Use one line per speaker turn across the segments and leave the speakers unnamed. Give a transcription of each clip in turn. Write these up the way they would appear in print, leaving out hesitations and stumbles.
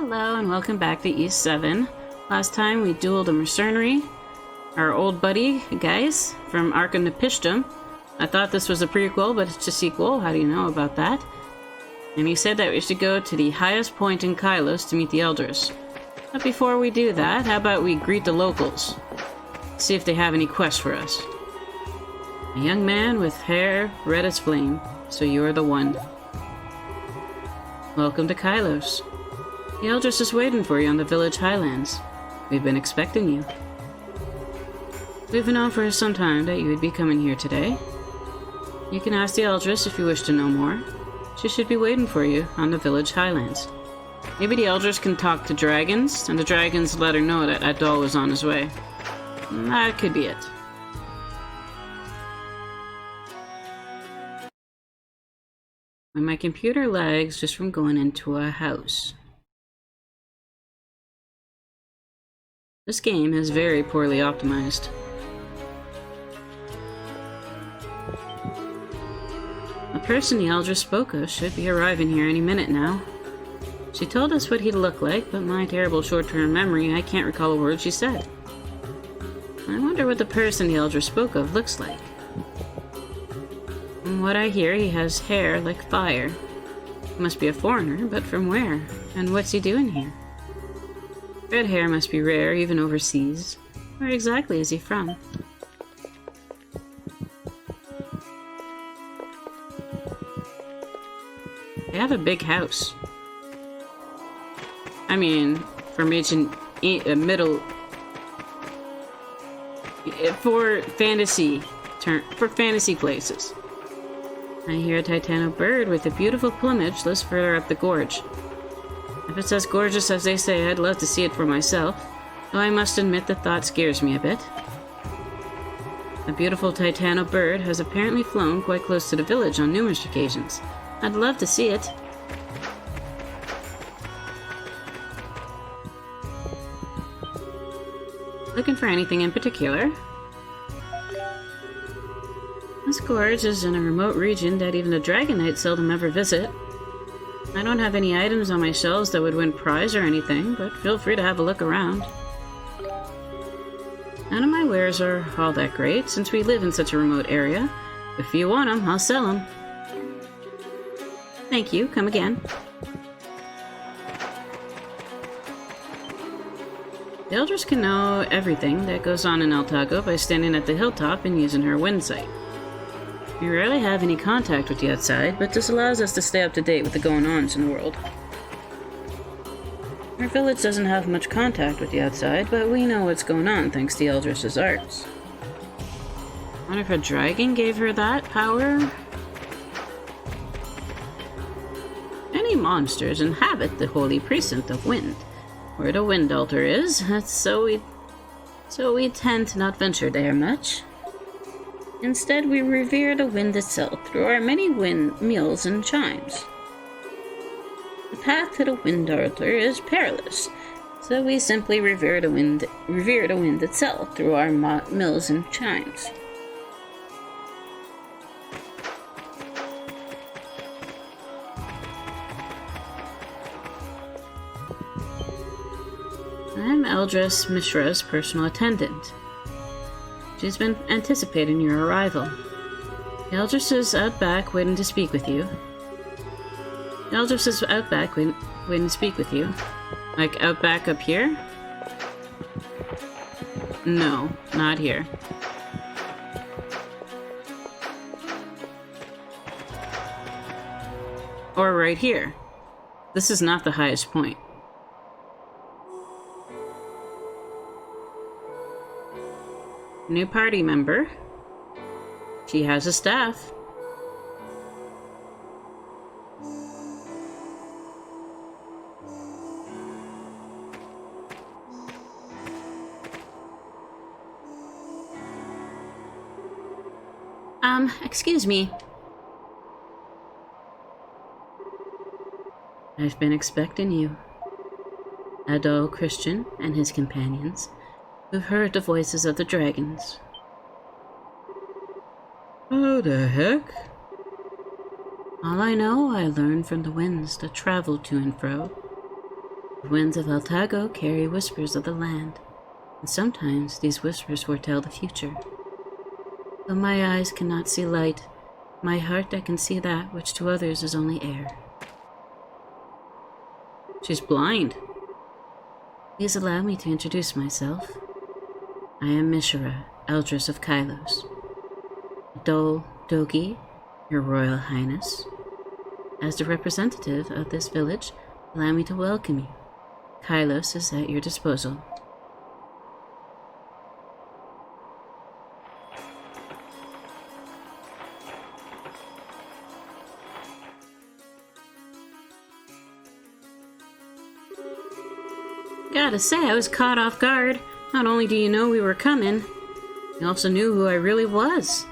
Hello and welcome back to East 7. Last time we dueled a mercenary, our old buddy, guys, from Arkham to Pishtum. I thought this was a prequel, but it's a sequel. How do you know about that? And he said that we should go to the highest point in Kylos to meet the Eldress. But before we do that, how about we greet the locals? See if they have any quests for us. A young man with hair red as flame, so you're the one. Welcome to Kylos. The Eldress is waiting for you on the village highlands. We've been expecting you. We've known for some time that you would be coming here today. You can ask the Eldress if you wish to know more. She should be waiting for you on the village highlands. Maybe the Eldress can talk to dragons, and the dragons let her know that Adol was on his way. That could be it. When my computer lags just from going into a house. This game is very poorly optimized. The person the Eldress spoke of should be arriving here any minute now. She told us what he'd look like, but my terrible short-term memory, I can't recall a word she said. I wonder what the person the Eldress spoke of looks like. From what I hear, he has hair like fire. He must be a foreigner, but from where? And what's he doing here? Red hair must be rare, even overseas. Where exactly is he from? They have a big house. I mean, from ancient middle for fantasy places. I hear a titano bird with a beautiful plumage lives further up the gorge. If it's as gorgeous as they say, I'd love to see it for myself, though I must admit the thought scares me a bit. A beautiful titano bird has apparently flown quite close to the village on numerous occasions. I'd love to see it. Looking for anything in particular? This gorge is in a remote region that even the Dragon Knights seldom ever visit. I don't have any items on my shelves that would win prize or anything, but feel free to have a look around. None of my wares are all that great, since we live in such a remote area. If you want them, I'll sell them. Thank you, come again. The Eldress can know everything that goes on in Eltago by standing at the hilltop and using her wind sight. We rarely have any contact with the outside, but this allows us to stay up to date with the going-ons in the world. Our village doesn't have much contact with the outside, but we know what's going on thanks to Eldress's arts. I wonder if a dragon gave her that power? Many monsters inhabit the holy precinct of wind, where the wind altar is, so we tend to not venture there much. Instead, we revere the wind itself through our many windmills and chimes. The path to the wind altar is perilous, so we simply revere the wind itself through our mills and chimes. I'm Eldress Mishera's personal attendant. She's been anticipating your arrival. The Eldress is out back waiting to speak with you. Like out back up here? No, not here. Or right here. This is not the highest point. New party member. She has a staff. Excuse me. I've been expecting you. Adol Christian and his companions who've heard the voices of the dragons. How the heck? All I know I learned from the winds that travel to and fro. The winds of Altago carry whispers of the land, and sometimes these whispers foretell the future. Though my eyes cannot see light, my heart I can see that which to others is only air. She's blind. Please allow me to introduce myself. I am Mishera, Eldress of Kylos. Adol Dogi, Your Royal Highness. As the representative of this village, allow me to welcome you. Kylos is at your disposal. Gotta say, I was caught off guard. Not only do you know we were coming, you also knew who I really was.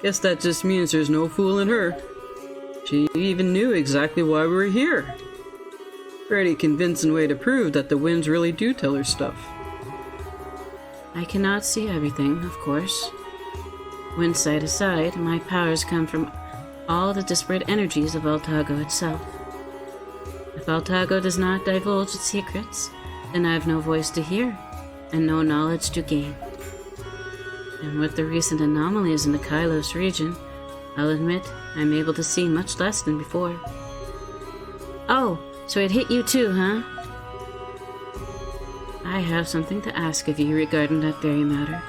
Guess that just means there's no fooling her. She even knew exactly why we were here. Pretty convincing way to prove that the winds really do tell her stuff.
I cannot see everything, of course. Wind sight aside, my powers come from all the disparate energies of Altago itself. If Altago does not divulge its secrets, then I have no voice to hear, and no knowledge to gain. And with the recent anomalies in the Kylos region, I'll admit I'm able to see much less than before. Oh, so it hit you too, huh? I have something to ask of you regarding that very matter.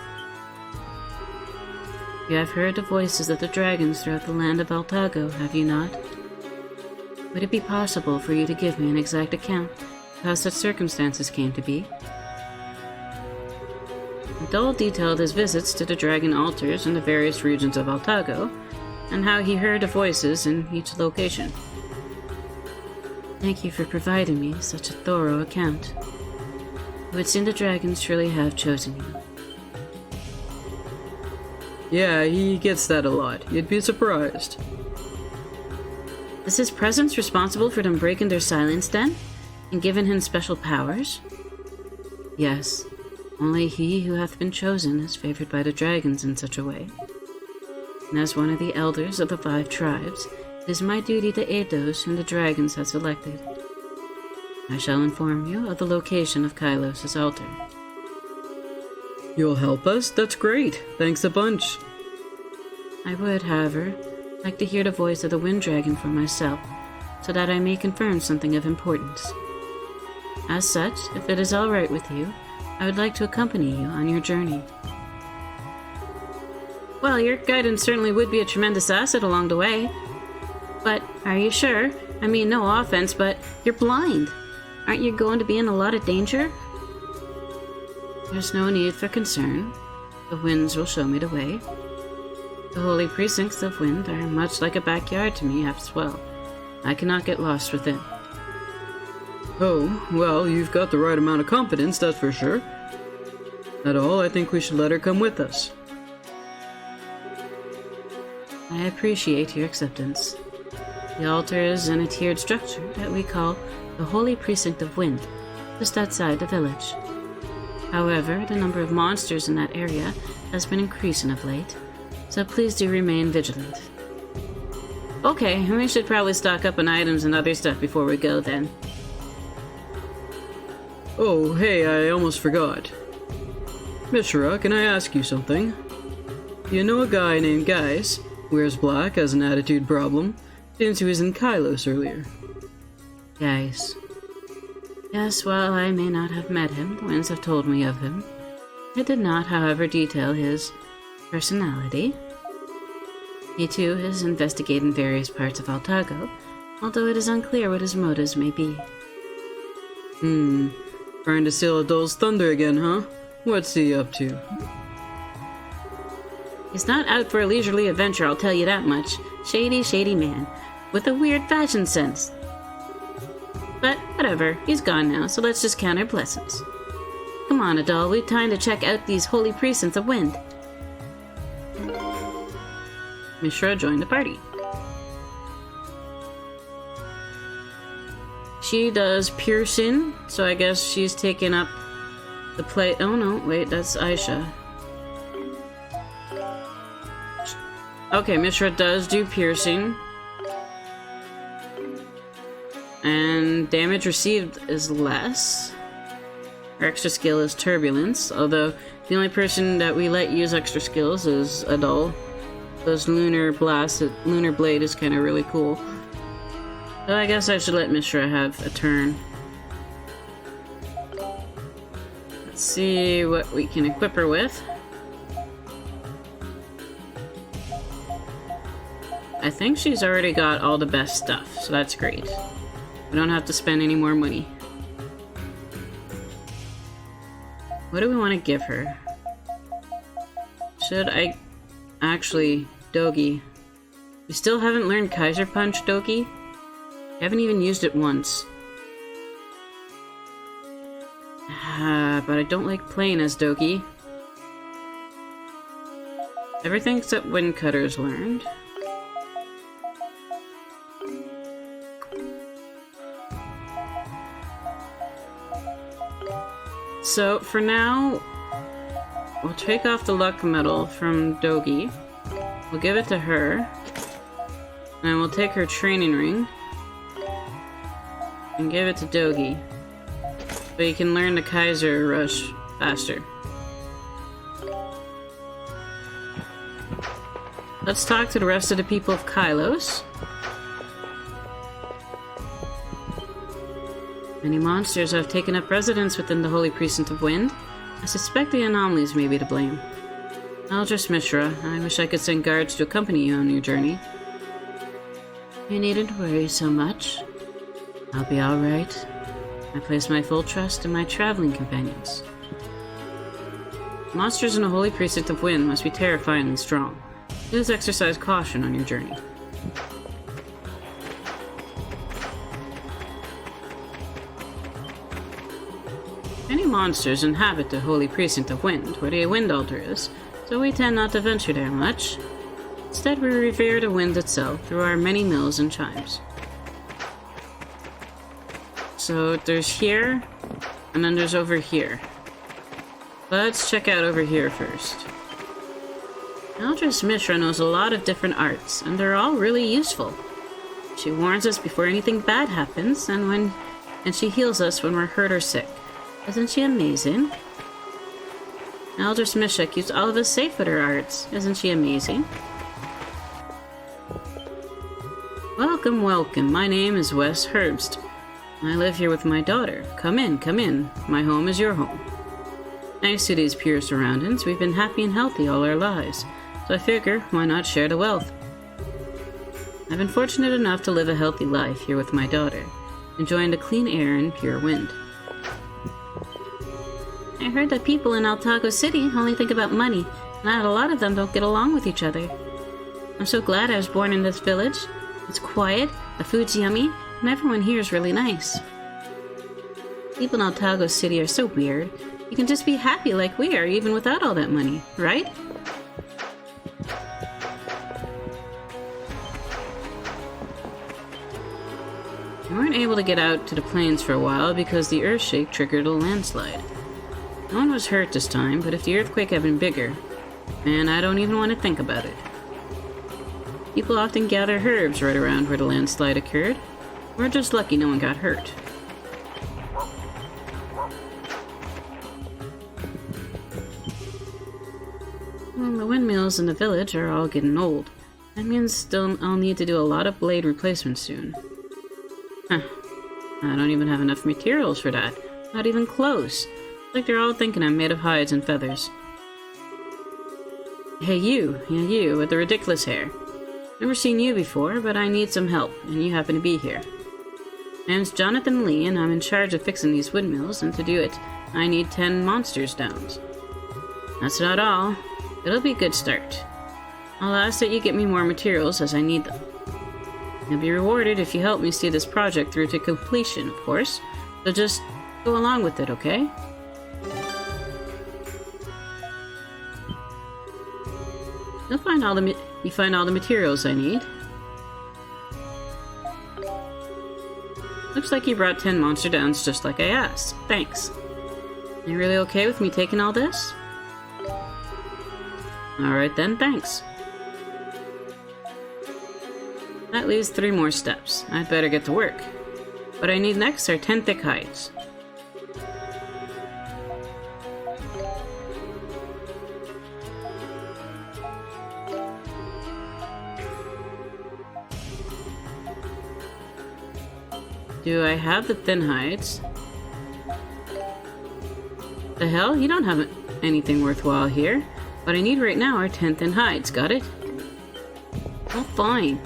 You have heard the voices of the dragons throughout the land of Altago, have you not? Would it be possible for you to give me an exact account of how such circumstances came to be? Adol detailed his visits to the dragon altars in the various regions of Altago, and how he heard the voices in each location. Thank you for providing me such a thorough account. It would seem the dragons truly have chosen you.
Yeah, he gets that a lot. You'd be surprised.
Is his presence responsible for them breaking their silence then, and giving him special powers? Yes, only he who hath been chosen is favored by the dragons in such a way. And as one of the elders of the 5 tribes, it is my duty to aid those whom the dragons have selected. I shall inform you of the location of Kylos' altar.
You'll help us? That's great. Thanks a bunch.
I would, however, like to hear the voice of the Wind Dragon for myself, so that I may confirm something of importance. As such, if it is all right with you, I would like to accompany you on your journey. Well, your guidance certainly would be a tremendous asset along the way. But are you sure? I mean, no offense, but you're blind. Aren't you going to be in a lot of danger? There's no need for concern. The winds will show me the way. The holy precincts of wind are much like a backyard to me as well. I cannot get lost within.
Oh, well, you've got the right amount of confidence, that's for sure. Adol, I think we should let her come with us.
I appreciate your acceptance. The altar is in a tiered structure that we call the Holy Precinct of Wind, just outside the village. However, the number of monsters in that area has been increasing of late, so please do remain vigilant. Okay, we should probably stock up on items and other stuff before we go then.
Oh, hey, I almost forgot. Mishera, can I ask you something? You know a guy named Guys, wears black, has an attitude problem, since he was in Kylos earlier.
Guys. Yes, while I may not have met him, the winds have told me of him. It did not, however, detail his personality. He too is investigating various parts of Altago, although it is unclear what his motives may be.
Trying to steal Adol's thunder again, huh? What's he up to?
He's not out for a leisurely adventure, I'll tell you that much. Shady, shady man, with a weird fashion sense. But whatever, he's gone now, so let's just count our blessings. Come on, Adol, we've time to check out these holy precincts of wind. Mishera joined the party. She does piercing, so I guess she's taking up the play. Oh no, wait, that's Aisha. Okay, Mishera does do piercing. And damage received is less. Our extra skill is Turbulence, although the only person that we let use extra skills is Adol. Those Lunar Blade is kind of really cool. So I guess I should let Mishera have a turn. Let's see what we can equip her with. I think she's already got all the best stuff, so that's great. We don't have to spend any more money. What do we want to give her? Should I... Actually, Dogi. You still haven't learned Kaiser Punch, Dogi? You haven't even used it once. But I don't like playing as Dogi. Everything except Wind Cutter is learned. So, for now, we'll take off the luck medal from Dogi. We'll give it to her. And we'll take her training ring. And give it to Dogi. So you can learn the Kaiser Rush faster. Let's talk to the rest of the people of Kylos. Many monsters have taken up residence within the Holy Precinct of Wind. I suspect the anomalies may be to blame. Eldress Mishera, I wish I could send guards to accompany you on your journey. You needn't worry so much. I'll be alright. I place my full trust in my traveling companions. Monsters in the Holy Precinct of Wind must be terrifyingly strong. Please exercise caution on your journey. Many monsters inhabit the Holy Precinct of Wind, where the Wind Altar is, so we tend not to venture there much. Instead, we revere the wind itself through our many mills and chimes. So there's here, and then there's over here. Let's check out over here first. Eldress Mishera knows a lot of different arts, and they're all really useful. She warns us before anything bad happens, and she heals us when we're hurt or sick. Isn't she amazing? Eldress Mishera keeps all of us safe with her arts. Isn't she amazing? Welcome, welcome. My name is Wes Herbst. I live here with my daughter. Come in, come in. My home is your home. Thanks to these pure surroundings, we've been happy and healthy all our lives. So I figure, why not share the wealth? I've been fortunate enough to live a healthy life here with my daughter, enjoying the clean air and pure wind. I heard that people in Altago City only think about money, and that a lot of them don't get along with each other. I'm so glad I was born in this village. It's quiet, the food's yummy, and everyone here is really nice. People in Altago City are so weird. You can just be happy like we are, even without all that money, right? We weren't able to get out to the plains for a while because the earthshake triggered a landslide. No one was hurt this time, but if the earthquake had been bigger, man, I don't even want to think about it. People often gather herbs right around where the landslide occurred. We're just lucky no one got hurt. Well, the windmills in the village are all getting old. That means I'll need to do a lot of blade replacements soon. Huh. I don't even have enough materials for that. Not even close. Like they're all thinking I'm made of hides and feathers. Hey you, yeah you, with the ridiculous hair. Never seen you before, but I need some help, and you happen to be here. My name's Jonathan Lee, and I'm in charge of fixing these windmills, and to do it, I need 10 monsters down. That's not all. It'll be a good start. I'll ask that you get me more materials as I need them. You'll be rewarded if you help me see this project through to completion, of course, so just go along with it, okay? You'll find all the materials I need. Looks like you brought 10 monster downs just like I asked. Thanks. Are you really okay with me taking all this? Alright then, thanks. That leaves 3 more steps. I'd better get to work. What I need next are 10 thick hides. Do I have the thin hides? The hell? You don't have anything worthwhile here. What I need right now are 10 thin hides. Got it? Oh, fine.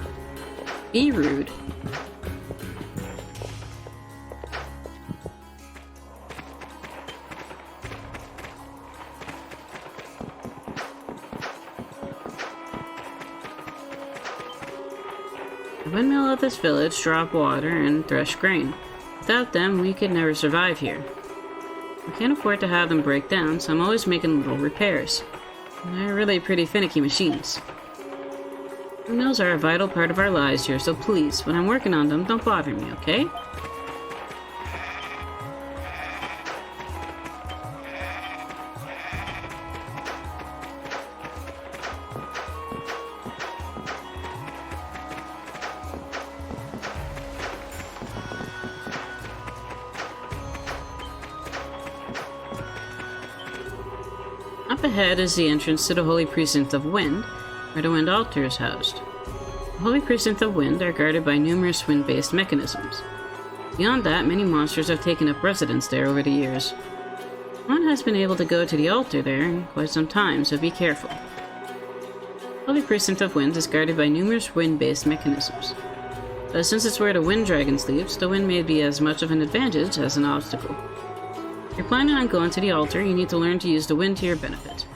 Be rude. The windmill of this village drop water and thresh grain. Without them, we could never survive here. I can't afford to have them break down, so I'm always making little repairs. They're really pretty finicky machines. Windmills are a vital part of our lives here, so please, when I'm working on them, don't bother me, okay? Up ahead is the entrance to the Holy Precinct of Wind, where the Wind Altar is housed. The Holy Precinct of Wind are guarded by numerous wind-based mechanisms. Beyond that, many monsters have taken up residence there over the years. No one has been able to go to the altar there in quite some time, so be careful. The Holy Precinct of Wind is guarded by numerous wind-based mechanisms. But since it's where the Wind Dragon sleeps, the wind may be as much of an advantage as an obstacle. If you're planning on going to the altar, you need to learn to use the wind to your benefit.